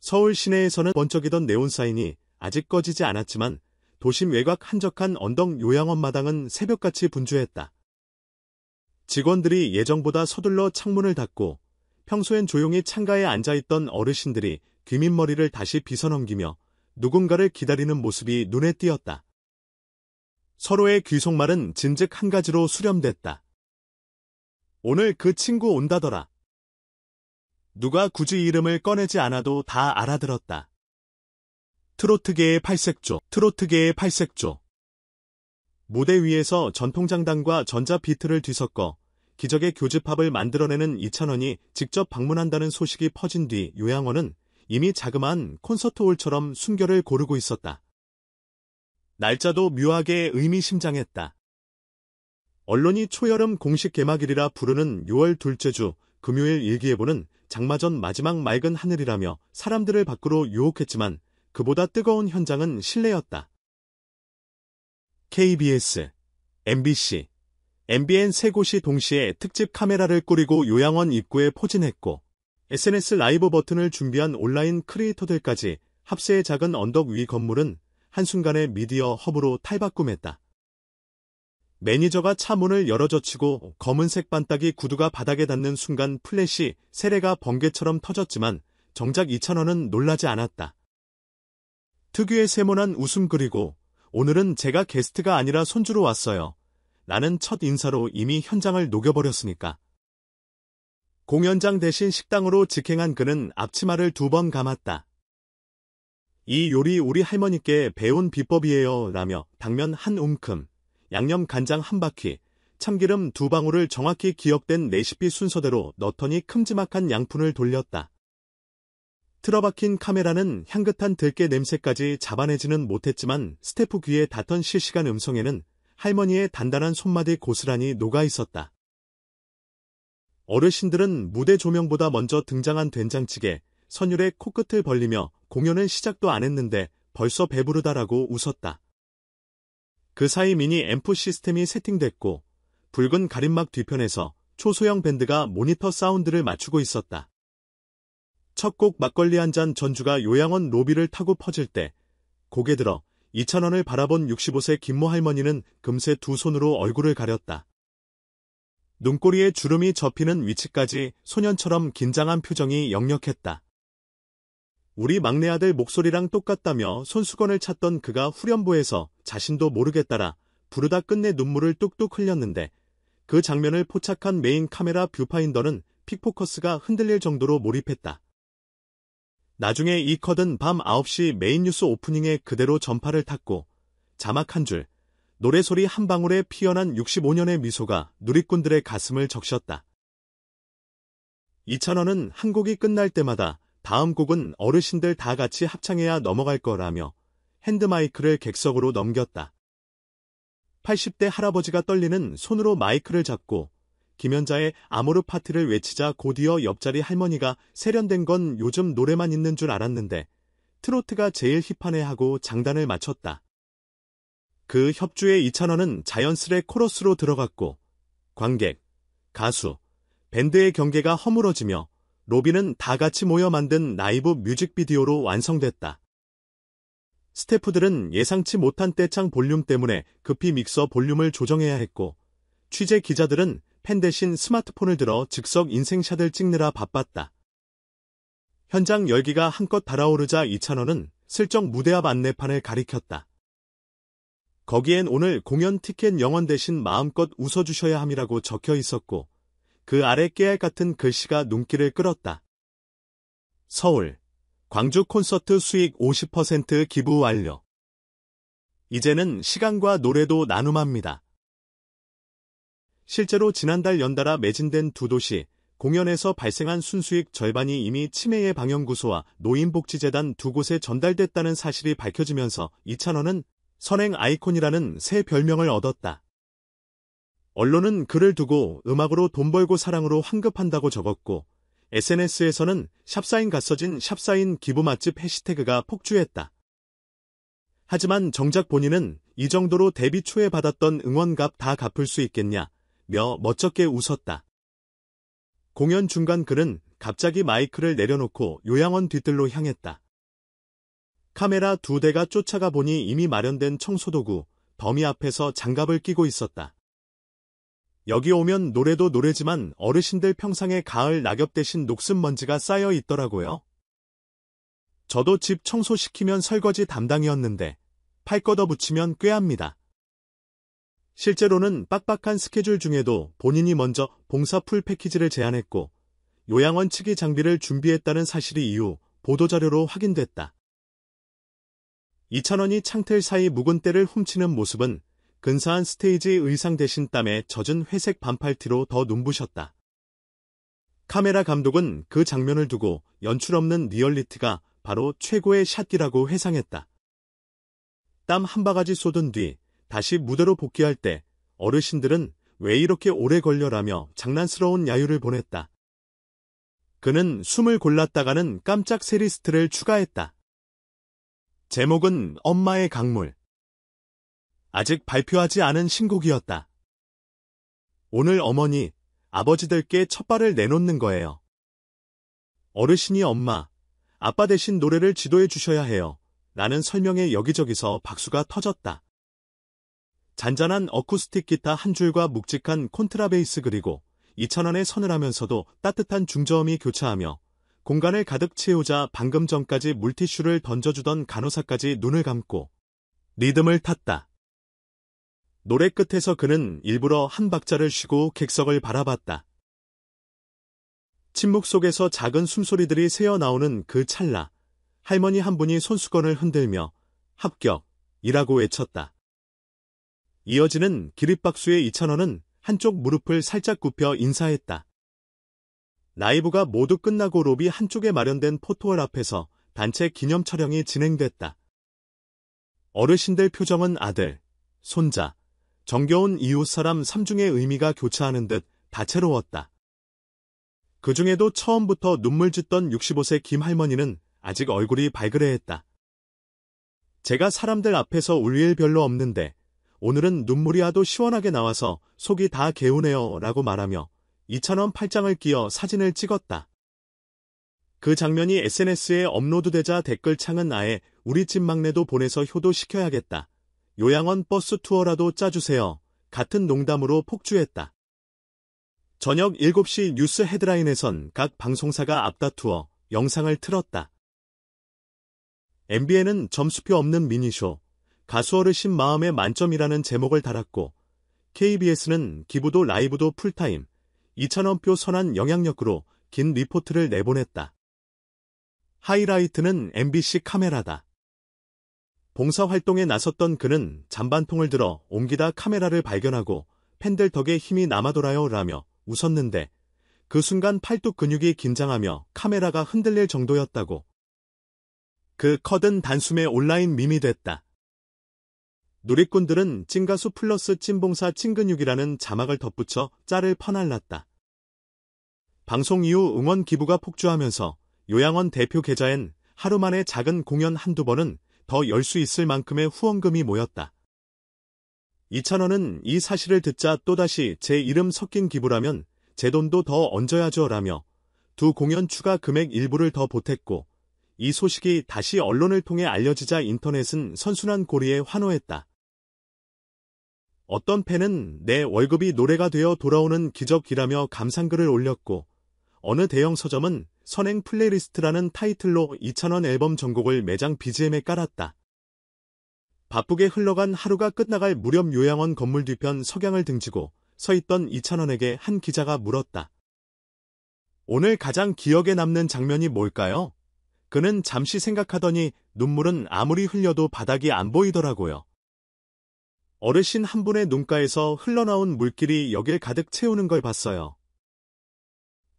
서울 시내에서는 번쩍이던 네온사인이 아직 꺼지지 않았지만 도심 외곽 한적한 언덕 요양원 마당은 새벽같이 분주했다. 직원들이 예정보다 서둘러 창문을 닫고 평소엔 조용히 창가에 앉아있던 어르신들이 귀밑머리를 다시 빗어넘기며 누군가를 기다리는 모습이 눈에 띄었다. 서로의 귀속말은 진즉 한 가지로 수렴됐다. 오늘 그 친구 온다더라. 누가 굳이 이름을 꺼내지 않아도 다 알아들었다. 트로트계의 팔색조, 트로트계의 팔색조. 무대 위에서 전통장단과 전자비트를 뒤섞어 기적의 교집합을 만들어내는 이찬원이 직접 방문한다는 소식이 퍼진 뒤 요양원은 이미 자그마한 콘서트홀처럼 순결을 고르고 있었다. 날짜도 묘하게 의미심장했다. 언론이 초여름 공식 개막일이라 부르는 6월 둘째 주 금요일 일기예보는 장마전 마지막 맑은 하늘이라며 사람들을 밖으로 유혹했지만 그보다 뜨거운 현장은 실내였다. KBS, MBC, MBN 세 곳이 동시에 특집 카메라를 꾸리고 요양원 입구에 포진했고 SNS 라이브 버튼을 준비한 온라인 크리에이터들까지 합세의 작은 언덕 위 건물은 한순간에 미디어 허브로 탈바꿈했다. 매니저가 차 문을 열어젖히고 검은색 반딱이 구두가 바닥에 닿는 순간 플래시 세례가 번개처럼 터졌지만 정작 이찬원은 놀라지 않았다. 특유의 세모난 웃음 그리고 오늘은 제가 게스트가 아니라 손주로 왔어요. 나는 첫 인사로 이미 현장을 녹여버렸으니까. 공연장 대신 식당으로 직행한 그는 앞치마를 2번 감았다. 이 요리 우리 할머니께 배운 비법이에요 라며 당면 한 움큼, 양념 간장 한 바퀴, 참기름 2방울을 정확히 기억된 레시피 순서대로 넣더니 큼지막한 양푼을 돌렸다. 틀어박힌 카메라는 향긋한 들깨 냄새까지 잡아내지는 못했지만 스태프 귀에 닿던 실시간 음성에는 할머니의 단단한 손맛이 고스란히 녹아있었다. 어르신들은 무대 조명보다 먼저 등장한 된장찌개, 선율의 코끝을 벌리며 공연은 시작도 안 했는데 벌써 배부르다라고 웃었다. 그 사이 미니 앰프 시스템이 세팅됐고 붉은 가림막 뒤편에서 초소형 밴드가 모니터 사운드를 맞추고 있었다. 첫 곡 막걸리 한 잔 전주가 요양원 로비를 타고 퍼질 때 고개 들어 이찬원을 바라본 65세 김모 할머니는 금세 2손으로 얼굴을 가렸다. 눈꼬리에 주름이 접히는 위치까지 소년처럼 긴장한 표정이 역력했다. 우리 막내 아들 목소리랑 똑같다며 손수건을 찾던 그가 후렴부에서 자신도 모르겠다라 부르다 끝내 눈물을 뚝뚝 흘렸는데 그 장면을 포착한 메인 카메라 뷰파인더는 픽포커스가 흔들릴 정도로 몰입했다. 나중에 이 컷은 밤 9시 메인 뉴스 오프닝에 그대로 전파를 탔고 자막 한 줄, 노래소리 한 방울에 피어난 65년의 미소가 누리꾼들의 가슴을 적셨다. 이찬원은 한 곡이 끝날 때마다 다음 곡은 어르신들 다 같이 합창해야 넘어갈 거라며 핸드마이크를 객석으로 넘겼다. 80대 할아버지가 떨리는 손으로 마이크를 잡고 김연자의 아모르 파티를 외치자 곧이어 옆자리 할머니가 세련된 건 요즘 노래만 있는 줄 알았는데 트로트가 제일 힙하네 하고 장단을 맞췄다. 그 협주에 이찬원은 자연스레 코러스로 들어갔고 관객, 가수, 밴드의 경계가 허물어지며 로비는 다 같이 모여 만든 라이브 뮤직비디오로 완성됐다. 스태프들은 예상치 못한 떼창 볼륨 때문에 급히 믹서 볼륨을 조정해야 했고 취재 기자들은 펜 대신 스마트폰을 들어 즉석 인생샷을 찍느라 바빴다. 현장 열기가 한껏 달아오르자 이찬원은 슬쩍 무대 앞 안내판을 가리켰다. 거기엔 오늘 공연 티켓 영원 대신 마음껏 웃어주셔야 함이라고 적혀 있었고 그 아래 깨알 같은 글씨가 눈길을 끌었다. 서울, 광주 콘서트 수익 50% 기부 완료. 이제는 시간과 노래도 나눔합니다. 실제로 지난달 연달아 매진된 두 도시, 공연에서 발생한 순수익 절반이 이미 치매의 방영구소와 노인복지재단 두 곳에 전달됐다는 사실이 밝혀지면서 이찬원은 선행 아이콘이라는 새 별명을 얻었다. 언론은 그를 두고 음악으로 돈 벌고 사랑으로 환급한다고 적었고 SNS에서는 샵사인 갔어진 샵사인 기부 맛집 해시태그가 폭주했다. 하지만 정작 본인은 이 정도로 데뷔 초에 받았던 응원값 다 갚을 수 있겠냐 며 멋쩍게 웃었다. 공연 중간 그는 갑자기 마이크를 내려놓고 요양원 뒤뜰로 향했다. 카메라 2대가 쫓아가 보니 이미 마련된 청소도구, 더미 앞에서 장갑을 끼고 있었다. 여기 오면 노래도 노래지만 어르신들 평상에 가을 낙엽 대신 녹슨 먼지가 쌓여 있더라고요. 저도 집 청소시키면 설거지 담당이었는데 팔 걷어붙이면 꾀합니다. 실제로는 빡빡한 스케줄 중에도 본인이 먼저 봉사 풀 패키지를 제안했고 요양원 측이 장비를 준비했다는 사실이 이후 보도자료로 확인됐다. 2,000원이 창틀 사이 묵은 때를 훔치는 모습은 근사한 스테이지 의상 대신 땀에 젖은 회색 반팔티로 더 눈부셨다. 카메라 감독은 그 장면을 두고 연출 없는 리얼리티가 바로 최고의 샷기라고 회상했다. 땀 한 바가지 쏟은 뒤 다시 무대로 복귀할 때 어르신들은 왜 이렇게 오래 걸려라며 장난스러운 야유를 보냈다. 그는 숨을 골랐다가는 깜짝 세리스트를 추가했다. 제목은 엄마의 강물. 아직 발표하지 않은 신곡이었다. 오늘 어머니, 아버지들께 첫발을 내놓는 거예요. 어르신이 엄마, 아빠 대신 노래를 지도해 주셔야 해요. 라는 설명에 여기저기서 박수가 터졌다. 잔잔한 어쿠스틱 기타 한 줄과 묵직한 콘트라베이스 그리고 2,000원의 서늘하면서도 따뜻한 중저음이 교차하며 공간을 가득 채우자 방금 전까지 물티슈를 던져주던 간호사까지 눈을 감고 리듬을 탔다. 노래 끝에서 그는 일부러 한 박자를 쉬고 객석을 바라봤다. 침묵 속에서 작은 숨소리들이 새어나오는 그 찰나, 할머니 한 분이 손수건을 흔들며 합격이라고 외쳤다. 이어지는 기립박수의 2,000원은 한쪽 무릎을 살짝 굽혀 인사했다. 라이브가 모두 끝나고 로비 한쪽에 마련된 포토월 앞에서 단체 기념 촬영이 진행됐다. 어르신들 표정은 아들, 손자, 정겨운 이웃사람 3중의 의미가 교차하는 듯 다채로웠다. 그 중에도 처음부터 눈물 짓던 65세 김할머니는 아직 얼굴이 발그레했다. 제가 사람들 앞에서 울 일 별로 없는데 오늘은 눈물이 하도 시원하게 나와서 속이 다 개우네요 라고 말하며 2,000원 팔짱을 끼어 사진을 찍었다. 그 장면이 SNS에 업로드되자 댓글창은 아예 우리 집 막내도 보내서 효도시켜야겠다. 요양원 버스 투어라도 짜주세요. 같은 농담으로 폭주했다. 저녁 7시 뉴스 헤드라인에선 각 방송사가 앞다투어 영상을 틀었다. MBN은 점수표 없는 미니쇼, 가수 어르신 마음에 만점이라는 제목을 달았고 KBS는 기부도 라이브도 풀타임, 2,000원표 선한 영향력으로 긴 리포트를 내보냈다. 하이라이트는 MBC 카메라다. 봉사활동에 나섰던 그는 잔반통을 들어 옮기다 카메라를 발견하고 팬들 덕에 힘이 남아돌아요 라며 웃었는데 그 순간 팔뚝 근육이 긴장하며 카메라가 흔들릴 정도였다고. 그 커든 단숨에 온라인 밈이 됐다. 누리꾼들은 찐가수 플러스 찐봉사 찐근육이라는 자막을 덧붙여 짤을 퍼날랐다. 방송 이후 응원 기부가 폭주하면서 요양원 대표 계좌엔 하루 만에 작은 공연 한두 번은 더 열 수 있을 만큼의 후원금이 모였다. 2,000원은 이 사실을 듣자 또다시 제 이름 섞인 기부라면 제 돈도 더 얹어야죠 라며 두 공연 추가 금액 일부를 더 보탰고 이 소식이 다시 언론을 통해 알려지자 인터넷은 선순환 고리에 환호했다. 어떤 팬은 내 월급이 노래가 되어 돌아오는 기적이라며 감상글을 올렸고 어느 대형 서점은 선행 플레이리스트라는 타이틀로 2,000원 앨범 전곡을 매장 BGM에 깔았다. 바쁘게 흘러간 하루가 끝나갈 무렵 요양원 건물 뒤편 석양을 등지고 서있던 2,000원에게 한 기자가 물었다. 오늘 가장 기억에 남는 장면이 뭘까요? 그는 잠시 생각하더니 눈물은 아무리 흘려도 바닥이 안 보이더라고요. 어르신 한 분의 눈가에서 흘러나온 물길이 여길 가득 채우는 걸 봤어요.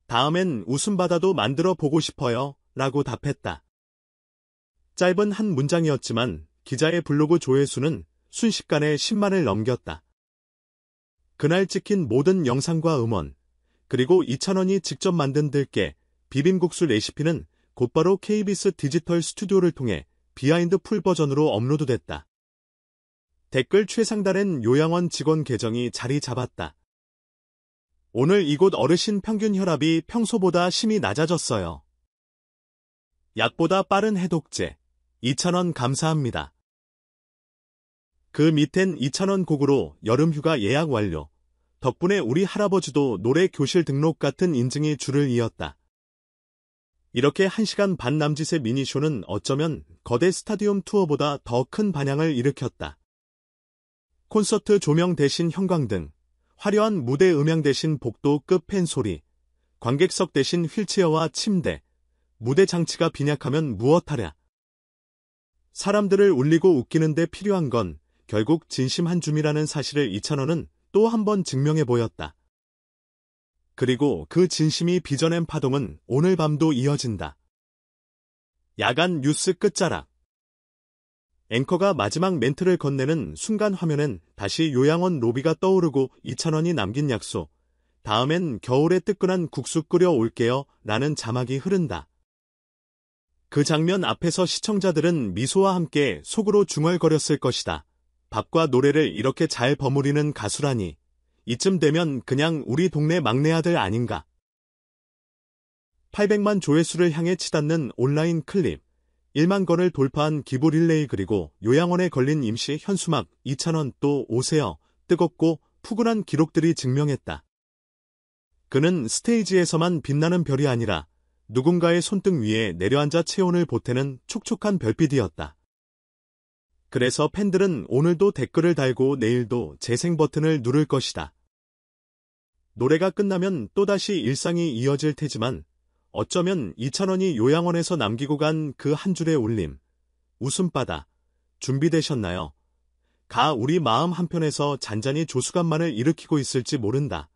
다음엔 웃음바다도 만들어 보고 싶어요. 라고 답했다. 짧은 한 문장이었지만 기자의 블로그 조회수는 순식간에 10만을 넘겼다. 그날 찍힌 모든 영상과 음원, 그리고 2,000원이 직접 만든 들깨, 비빔국수 레시피는 곧바로 KBS 디지털 스튜디오를 통해 비하인드 풀 버전으로 업로드됐다. 댓글 최상단엔 요양원 직원 계정이 자리 잡았다. 오늘 이곳 어르신 평균 혈압이 평소보다 심히 낮아졌어요. 약보다 빠른 해독제. 2,000원 감사합니다. 그 밑엔 2,000원 곡으로 여름휴가 예약 완료. 덕분에 우리 할아버지도 노래 교실 등록 같은 인증이 줄을 이었다. 이렇게 1시간 반 남짓의 미니쇼는 어쩌면 거대 스타디움 투어보다 더 큰 반향을 일으켰다. 콘서트 조명 대신 형광등, 화려한 무대 음향 대신 복도급 팬소리, 관객석 대신 휠체어와 침대, 무대 장치가 빈약하면 무엇하랴. 사람들을 울리고 웃기는데 필요한 건 결국 진심 한 줌이라는 사실을 2,000원은 또 한 번 증명해 보였다. 그리고 그 진심이 빚어낸 파동은 오늘 밤도 이어진다. 야간 뉴스 끝자락. 앵커가 마지막 멘트를 건네는 순간 화면엔 다시 요양원 로비가 떠오르고 2,000원이 남긴 약속. 다음엔 겨울에 뜨끈한 국수 끓여 올게요 라는 자막이 흐른다. 그 장면 앞에서 시청자들은 미소와 함께 속으로 중얼거렸을 것이다. 밥과 노래를 이렇게 잘 버무리는 가수라니. 이쯤 되면 그냥 우리 동네 막내 아들 아닌가. 800만 조회수를 향해 치닫는 온라인 클립. 1만 건을 돌파한 기부 릴레이 그리고 요양원에 걸린 임시 현수막 2,000원 또 오세요. 뜨겁고 푸근한 기록들이 증명했다. 그는 스테이지에서만 빛나는 별이 아니라 누군가의 손등 위에 내려앉아 체온을 보태는 촉촉한 별빛이었다. 그래서 팬들은 오늘도 댓글을 달고 내일도 재생 버튼을 누를 것이다. 노래가 끝나면 또다시 일상이 이어질 테지만 어쩌면 2,000원이 요양원에서 남기고 간 그 한 줄의 울림, 웃음바다, 준비되셨나요? 가 우리 마음 한편에서 잔잔히 조수간만을 일으키고 있을지 모른다.